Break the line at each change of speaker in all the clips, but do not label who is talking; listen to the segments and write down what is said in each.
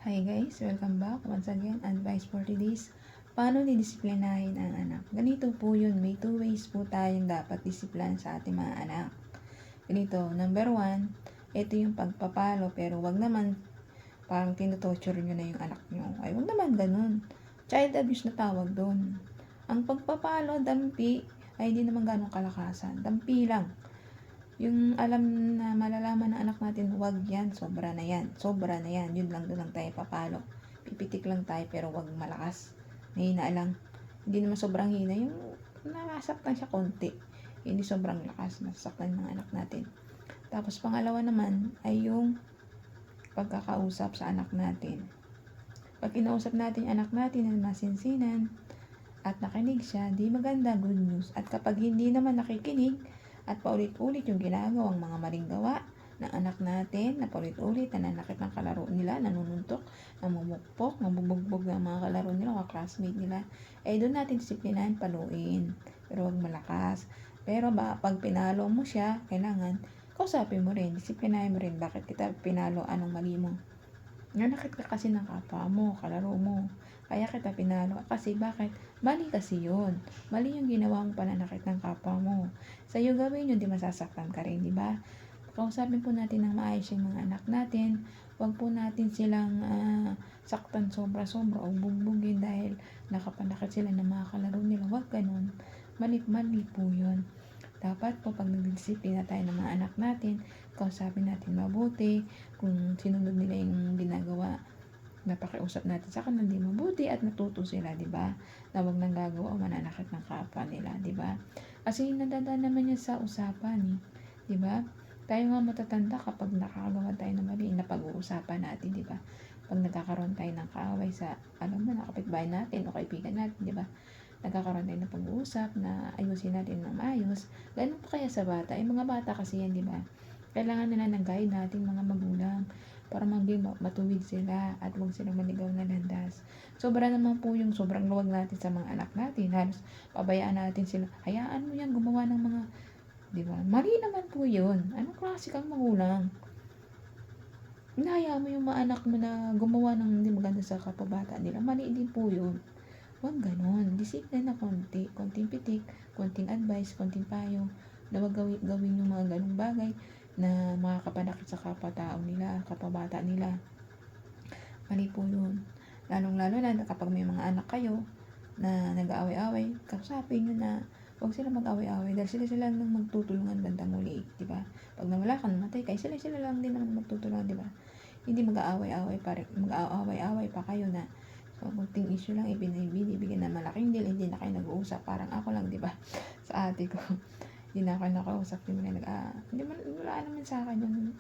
Hi guys, welcome back once again. Advice for today's paano didisiplinahin ang anak. Ganito po yun, may 2 ways po tayong dapat disiplina sa ating mga anak. Ganito, number 1, ito yung pagpapalo, pero wag naman parang tinutorture nyo na yung anak nyo. Ay, wag naman ganun. Child abuse na tawag doon. Ang pagpapalo, dampi, ay hindi naman ganong kalakasan. Dampi lang. Yung alam na malalaman ng anak natin, wag yan, sobra na yan, yun lang, doon lang tayo papalo. Pipitik lang tayo, pero wag malakas. Mahina lang. Hindi naman sobrang hina, yung nasaktan siya konti. Hindi sobrang lakas, nasaktan ng anak natin. Tapos pangalawa naman, ay yung pagkakausap sa anak natin. Pag kinausap natin yung anak natin na masinsinan, at nakinig siya, di maganda, good news. At kapag hindi naman nakikinig, at paulit-ulit yung ginagawang mga maling gawa ng anak natin, na paulit-ulit, nananakit ng kalaro nila, nanununtok, namumukpok, nabubugbog ng mga kalaro nila, mga classmate nila, doon natin disiplinahin, paluin. Pero wag malakas. Pero pag pinalo mo siya, kailangan, kausapin mo rin, disiplinahin mo rin, bakit kita pinalo, anong mali mo. Nanakit ka kasi ng kapwa mo, kalaro mo. Kaya kita pinalo. Kasi bakit? Mali kasi yun. Mali yung ginawa mong pananakit ng kapwa mo. Sa'yo gawin yun, di masasaktan ka rin, di ba? Kausapin po natin ng maayos yung mga anak natin. Huwag po natin silang saktan sobra-sobra o bugbugin dahil nakapanakit sila ng mga kalaro nila. Huwag ganun. Mali po yun. Dapat po pag nagdisiplina tayo ng mga anak natin, kausapin natin mabuti, kung sinunod nila yung ginagawa, napakiusap natin sa kanila di mabuti at natuto sila, di ba? Na wag nang gagawa o mananakit ng kapwa nila, di ba? Kasi nadadaan naman yan sa usapan, di ba? Tayo nga matatanda kapag nakakagawa tayo ng mali, na pag-uusapan natin, di ba? Pag nagkakaroon tayo ng kaaway sa, alam mo, na kapitbahay natin o kaibigan natin, di ba? Nagkakaroon tayo ng pag-uusap na ayusin natin ng maayos. Ganun pa kaya sa bata? Mga bata kasi yan, di ba? Kailangan nila ng guide nating mga magulang para maging matuwid sila at huwag silang maligaw na landas. Sobra naman po yung sobrang luwag natin sa mga anak natin. Halos pabayaan natin sila. Hayaan mo yan gumawa ng mga, di ba? Mali naman po yun. Anong klase kang magulang? Hinahayaan mo yung mga anak mo na gumawa ng hindi maganda sa kapabata nila. Mali din po yun. Huwag ganon. Disiplina na konti. Konting pitik, konting advice, konting payo. Na wag gawin yung mga ganong bagay na makakapanakit sa kapatao nila, kapabata nila. Mali po yun. Lalong-lalo na kapag may mga anak kayo na nag-aaway-away, kausapin nyo na huwag sila mag-away-away dahil sila lang magtutulungan bandang muli, di ba? Pag nawala ka, namatay kayo, sila lang din naman magtutulungan, di ba? Hindi mag-aaway-away pa kayo na so, kunting issue lang, ibigay na malaking deal, hindi na kayo nag-uusap. Parang ako lang, di ba? Sa ate ko, hindi na ako nakausap, hindi mo na hindi mo, wala naman sa akin yung,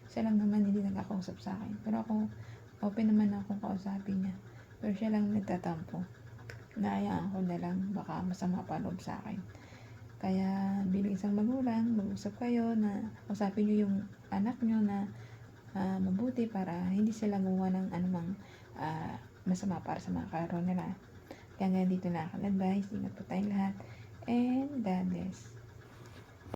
siya lang naman hindi nagkakausap sa akin. Pero ako, open naman akong kausapin niya. Pero siya lang nagtatampo. Naayaan ko na lang, baka masama pa loob sa akin. Kaya, bilang isang magulang, mag-usap kayo na, usapin niyo yung anak niyo na mabuti para hindi sila gumawa ng anumang masama para sa mga kalaro nila. Kaya nga dito na ako advice. Ingat po tayong lahat. And God bless.